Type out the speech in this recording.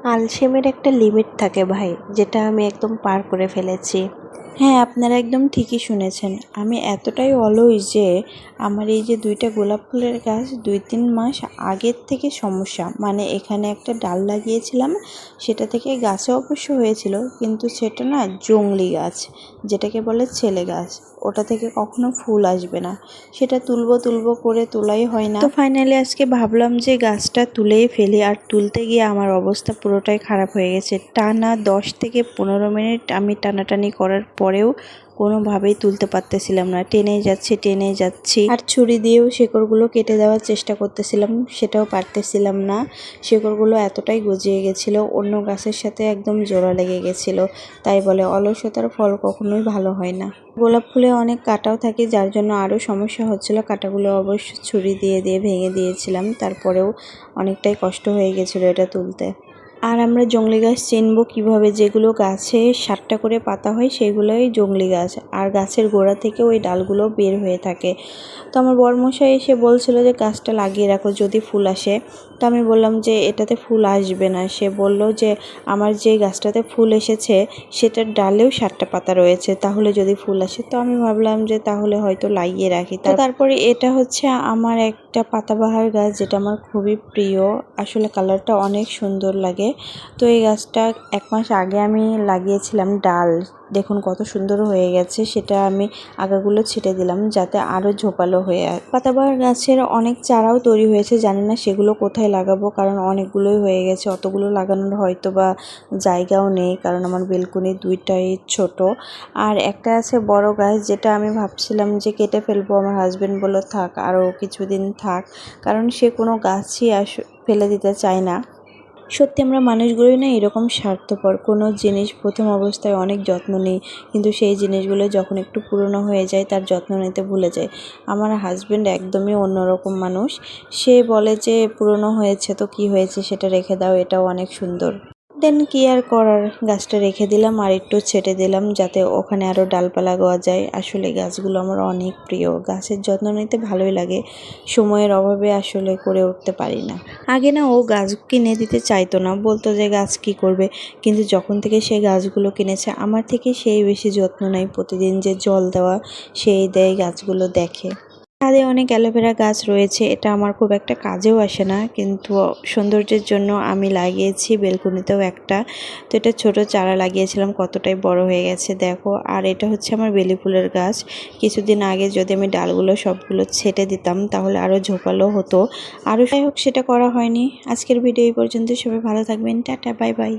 আলসেমের একটা লিমিট থাকে ভাই, যেটা আমি একদম পার করে ফেলেছি। হ্যাঁ, আপনারা একদম ঠিকই শুনেছেন। আমি এতটাই অলস যে আমার এই যে 2টা গোলাপ ফুলের গাছ 2-3 মাস আগের থেকে সমস্যা। মানে এখানে একটা ডাল লাগিয়েছিলাম, সেটা থেকে গাছে অবশ্য হয়েছিল, কিন্তু সেটা না জংলি গাছ, যেটাকে বলে ছেলে গাছ। ওটা থেকে কখনো ফুল আসবে না, সেটা তুলবো করে তোলাই হয় না। তো ফাইনালি আজকে ভাবলাম যে গাছটা তুলেই ফেলি, আর তুলতে গিয়ে আমার অবস্থা পুরোটাই খারাপ হয়ে গেছে। টানা 10 থেকে 15 মিনিট আমি টানাটানি করার পরেও কোনোভাবেই তুলতে পারতেছিলাম না, টেনেই যাচ্ছি। আর ছুরি দিয়েও শেকড়গুলো কেটে দেওয়ার চেষ্টা করতেছিলাম, সেটাও পারতেছিলাম না। শেকড়গুলো এতটাই গজিয়ে গেছিলো, অন্য গাছের সাথে একদম জোড়া লেগে গেছিলো। তাই বলে অলসতার ফল কখনোই ভালো হয় না। গোলাপ ফুলে অনেক কাঁটাও থাকে, যার জন্য আরও সমস্যা হচ্ছিলো। কাঁটাগুলো অবশ্য ছুরি দিয়ে ভেঙে দিয়েছিলাম, তারপরেও অনেকটাই কষ্ট হয়ে গেছিলো এটা তুলতে। আর আমরা জংলি গাছ চিনবো কীভাবে? যেগুলো গাছে 7টা করে পাতা হয় সেগুলোই জংলি গাছ, আর গাছের গোড়া থেকে ওই ডালগুলো বের হয়ে থাকে। তো আমার বরমশাই এসে বলছিল যে গাছটা লাগিয়ে রাখো, যদি ফুল আসে। তো আমি বললাম যে এটাতে ফুল আসবে না। সে বলল যে আমার যে গাছটাতে ফুল এসেছে সেটার ডালেও 7টা পাতা রয়েছে, তাহলে যদি ফুল আসে। তো আমি ভাবলাম যে তাহলে হয়তো লাগিয়ে রাখি। তো তারপরে এটা হচ্ছে আমার একটা পাতাবাহার গাছ, যেটা আমার খুবই প্রিয়। আসলে কালারটা অনেক সুন্দর লাগে। তো এই গাছটা 1 মাস আগে আমি লাগিয়েছিলাম ডাল, দেখুন কত সুন্দর হয়ে গেছে। সেটা আমি আগাগুলো ছেটে দিলাম যাতে আরও ঝোপালো হয়ে আসে। পাতাবাহার গাছের অনেক চারাও তৈরি হয়েছে, জানি না সেগুলো কোথায় লাগাবো, কারণ অনেকগুলোই হয়ে গেছে। অতগুলো লাগানোর হয়তো বা জায়গাও নেই, কারণ আমার বেলকনি 2টাই ছোট। আর একটা আছে বড় গাছ, যেটা আমি ভাবছিলাম যে কেটে ফেলবো। আমার হাজবেন্ড বলল থাক, আরও কিছুদিন থাক, কারণ সে কোনো গাছই ফেলে দিতে চায় না। সত্যি আমরা মানুষগুলোই না এরকম স্বার্থপর। কোনো জিনিস প্রথম অবস্থায় অনেক যত্ন নিই, কিন্তু সেই জিনিসগুলো যখন একটু পুরনো হয়ে যায় তার যত্ন নিতে ভুলে যায়। আমার হাজবেন্ড একদমই অন্যরকম মানুষ। সে বলে যে পুরনো হয়েছে তো কি হয়েছে, সেটা রেখে দাও, এটাও অনেক সুন্দর। দেন কি আর করার, গাছটা রেখে দিলাম আর একটু ছেটে দিলাম যাতে ওখানে আরও ডালপালা গোয়া যায়। আসলে গাছগুলো আমার অনেক প্রিয়, গাছের যত্ন নিতে ভালোই লাগে, সময়ের অভাবে আসলে করে উঠতে পারি না। আগে না ও গাছ কিনে দিতে চাইতো না, বলতো যে গাছ কি করবে, কিন্তু যখন থেকে সে গাছগুলো কিনেছে আমার থেকে সেই বেশি যত্ন নেয়। প্রতিদিন যে জল দেওয়া সেই দেয়, গাছগুলো দেখে। ছাদে অনেক অ্যালোভেরা গাছ রয়েছে, এটা আমার খুব একটা কাজেও আসে না, কিন্তু সৌন্দর্যের জন্য আমি লাগিয়েছি। বেলকনিতেও একটা, তো এটা ছোট চারা লাগিয়েছিলাম, কতটাই বড় হয়ে গেছে দেখো। আর এটা হচ্ছে আমার বেলি ফুলের গাছ। কিছুদিন আগে যদি আমি ডালগুলো সবগুলো ছেটে দিতাম তাহলে আরও ঝোপালো হতো, আরও যাই হোক সেটা করা হয়নি। আজকের ভিডিও এই পর্যন্ত, সবাই ভালো থাকবেন, টাটা বাই বাই।